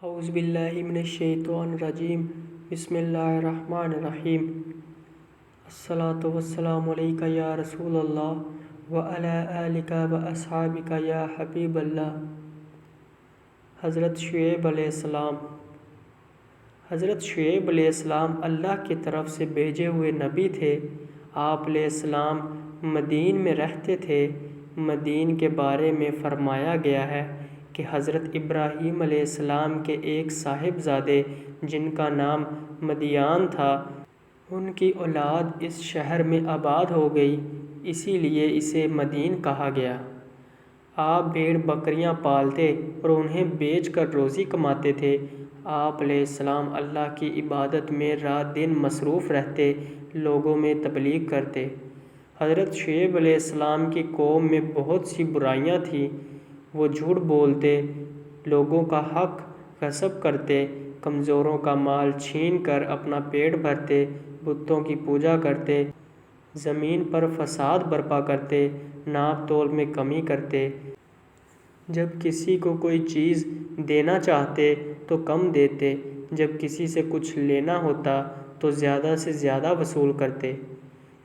اعوذ باللہ من الشیطان الرجیم بسم اللہ الرحمن الرحیم الصلاۃ والسلام علیک یا رسول اللہ وعلی آلک واصحابک یا حبیب اللہ۔ حضرت شعیب علیہ السلام اللہ کی طرف سے بھیجے ہوئے نبی تھے۔ آپ علیہ السلام مدین میں رہتے تھے۔ مدین کے بارے میں فرمایا گیا ہے کہ حضرت ابراہیم علیہ السلام کے ایک صاحبزادے جن کا نام مدیان تھا، ان کی اولاد اس شہر میں آباد ہو گئی، اسی لیے اسے مدین کہا گیا۔ آپ بھیڑ بکریاں پالتے اور انہیں بیچ کر روزی کماتے تھے۔ آپ علیہ السلام اللہ کی عبادت میں رات دن مصروف رہتے، لوگوں میں تبلیغ کرتے۔ حضرت شعیب علیہ السلام کی قوم میں بہت سی برائیاں تھیں۔ وہ جھوٹ بولتے، لوگوں کا حق غصب کرتے، کمزوروں کا مال چھین کر اپنا پیٹ بھرتے، بتوں کی پوجا کرتے، زمین پر فساد برپا کرتے، ناپ تول میں کمی کرتے۔ جب کسی کو کوئی چیز دینا چاہتے تو کم دیتے، جب کسی سے کچھ لینا ہوتا تو زیادہ سے زیادہ وصول کرتے۔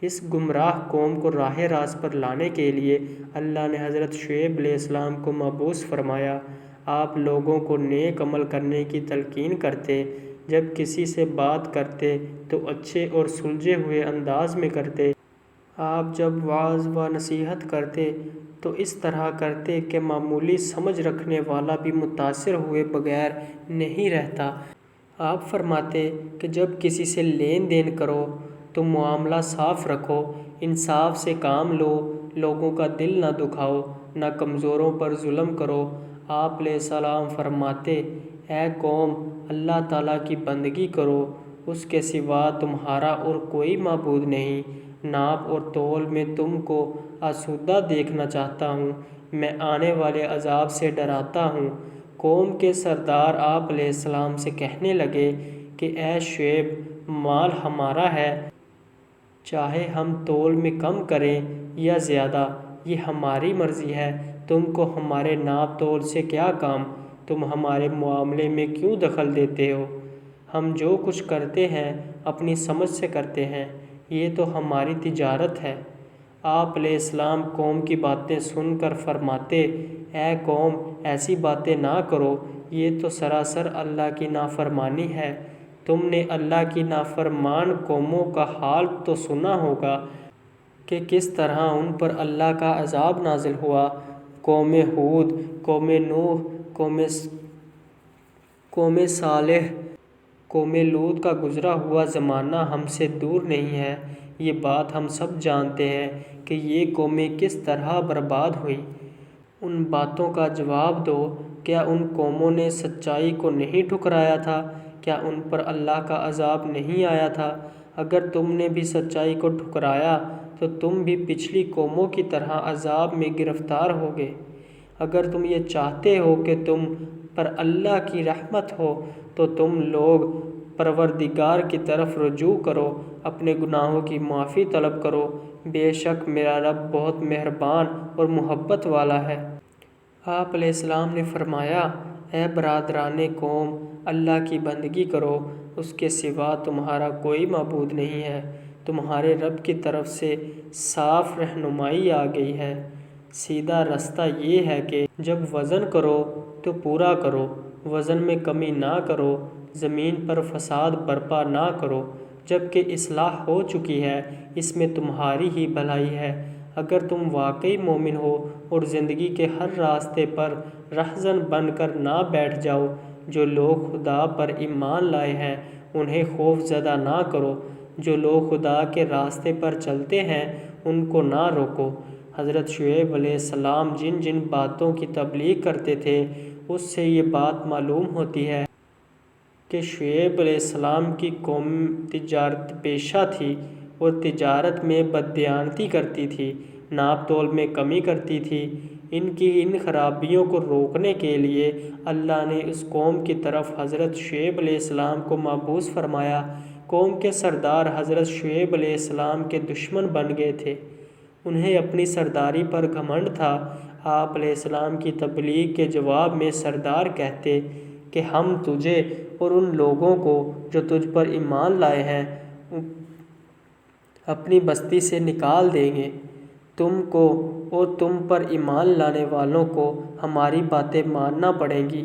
اس گمراہ قوم کو راہ راست پر لانے کے لیے اللہ نے حضرت شعیب علیہ السلام کو مبعوث فرمایا۔ آپ لوگوں کو نیک عمل کرنے کی تلقین کرتے، جب کسی سے بات کرتے تو اچھے اور سلجھے ہوئے انداز میں کرتے۔ آپ جب وعظ و نصیحت کرتے تو اس طرح کرتے کہ معمولی سمجھ رکھنے والا بھی متاثر ہوئے بغیر نہیں رہتا۔ آپ فرماتے کہ جب کسی سے لین دین کرو تو معاملہ صاف رکھو، انصاف سے کام لو، لوگوں کا دل نہ دکھاؤ، نہ کمزوروں پر ظلم کرو۔ آپ علیہ السلام فرماتے، اے قوم، اللہ تعالیٰ کی بندگی کرو، اس کے سوا تمہارا اور کوئی معبود نہیں۔ ناپ اور تول میں تم کو آسودہ دیکھنا چاہتا ہوں، میں آنے والے عذاب سے ڈراتا ہوں۔ قوم کے سردار آپ علیہ السلام سے کہنے لگے کہ اے شعیب، مال ہمارا ہے، چاہے ہم تول میں کم کریں یا زیادہ، یہ ہماری مرضی ہے، تم کو ہمارے ناپ تول سے کیا کام؟ تم ہمارے معاملے میں کیوں دخل دیتے ہو؟ ہم جو کچھ کرتے ہیں اپنی سمجھ سے کرتے ہیں، یہ تو ہماری تجارت ہے۔ آپ علیہ السلام قوم کی باتیں سن کر فرماتے، اے قوم، ایسی باتیں نہ کرو، یہ تو سراسر اللہ کی نافرمانی ہے۔ تم نے اللہ کی نافرمان قوموں کا حال تو سنا ہوگا کہ کس طرح ان پر اللہ کا عذاب نازل ہوا۔ قوم ہود، قوم نوح، قوم صالح، قوم لوط کا گزرا ہوا زمانہ ہم سے دور نہیں ہے۔ یہ بات ہم سب جانتے ہیں کہ یہ قومیں کس طرح برباد ہوئیں۔ ان باتوں کا جواب دو، کیا ان قوموں نے سچائی کو نہیں ٹھکرایا تھا؟ کیا ان پر اللہ کا عذاب نہیں آیا تھا؟ اگر تم نے بھی سچائی کو ٹھکرایا تو تم بھی پچھلی قوموں کی طرح عذاب میں گرفتار ہوگے۔ اگر تم یہ چاہتے ہو کہ تم پر اللہ کی رحمت ہو تو تم لوگ پروردگار کی طرف رجوع کرو، اپنے گناہوں کی معافی طلب کرو، بے شک میرا رب بہت مہربان اور محبت والا ہے۔ آپ علیہ السلام نے فرمایا، اے برادران قوم، اللہ کی بندگی کرو، اس کے سوا تمہارا کوئی معبود نہیں ہے۔ تمہارے رب کی طرف سے صاف رہنمائی آ گئی ہے۔ سیدھا رستہ یہ ہے کہ جب وزن کرو تو پورا کرو، وزن میں کمی نہ کرو، زمین پر فساد برپا نہ کرو، جبکہ اصلاح ہو چکی ہے، اس میں تمہاری ہی بھلائی ہے۔ اگر تم واقعی مومن ہو اور زندگی کے ہر راستے پر رہزن بن کر نہ بیٹھ جاؤ، جو لوگ خدا پر ایمان لائے ہیں انہیں خوف زدہ نہ کرو، جو لوگ خدا کے راستے پر چلتے ہیں ان کو نہ روکو۔ حضرت شعیب علیہ السلام جن جن باتوں کی تبلیغ کرتے تھے اس سے یہ بات معلوم ہوتی ہے کہ شعیب علیہ السلام کی قوم تجارت پیشہ تھی اور تجارت میں بددیانتی کرتی تھی، ناپ تول میں کمی کرتی تھی۔ ان خرابیوں کو روکنے کے لیے اللہ نے اس قوم کی طرف حضرت شعیب علیہ السلام کو مبعوث فرمایا۔ قوم کے سردار حضرت شعیب علیہ السلام کے دشمن بن گئے تھے، انہیں اپنی سرداری پر گھمنڈ تھا۔ آپ علیہ السلام کی تبلیغ کے جواب میں سردار کہتے کہ ہم تجھے اور ان لوگوں کو جو تجھ پر ایمان لائے ہیں اپنی بستی سے نکال دیں گے۔ تم کو اور تم پر ایمان لانے والوں کو ہماری باتیں ماننا پڑیں گی۔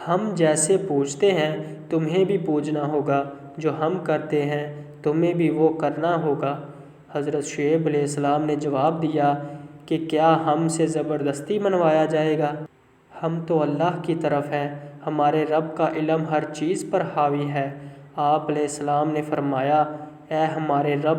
ہم جیسے پوجتے ہیں تمہیں بھی پوجنا ہوگا، جو ہم کرتے ہیں تمہیں بھی وہ کرنا ہوگا۔ حضرت شعیب علیہ السلام نے جواب دیا کہ کیا ہم سے زبردستی منوایا جائے گا؟ ہم تو اللہ کی طرف ہیں، ہمارے رب کا علم ہر چیز پر حاوی ہے۔ آپ علیہ السلام نے فرمایا، اے ہمارے رب،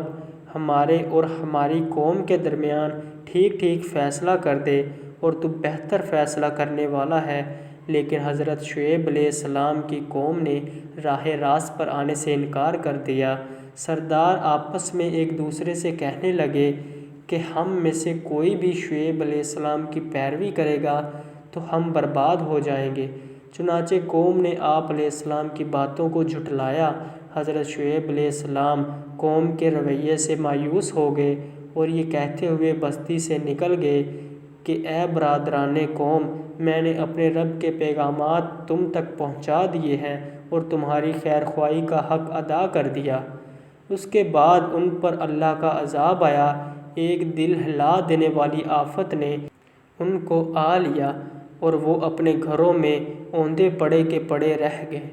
ہمارے اور ہماری قوم کے درمیان ٹھیک ٹھیک فیصلہ کر دے، اور تو بہتر فیصلہ کرنے والا ہے۔ لیکن حضرت شعیب علیہ السلام کی قوم نے راہ راست پر آنے سے انکار کر دیا۔ سردار آپس میں ایک دوسرے سے کہنے لگے کہ ہم میں سے کوئی بھی شعیب علیہ السلام کی پیروی کرے گا تو ہم برباد ہو جائیں گے۔ چنانچہ قوم نے آپ علیہ السلام کی باتوں کو جھٹلایا۔ حضرت شعیب علیہ السلام قوم کے رویے سے مایوس ہو گئے اور یہ کہتے ہوئے بستی سے نکل گئے کہ اے برادران قوم، میں نے اپنے رب کے پیغامات تم تک پہنچا دیے ہیں اور تمہاری خیر خواہی کا حق ادا کر دیا۔ اس کے بعد ان پر اللہ کا عذاب آیا، ایک دل ہلا دینے والی آفت نے ان کو آ لیا اور وہ اپنے گھروں میں اوندے پڑے کے پڑے رہ گئے۔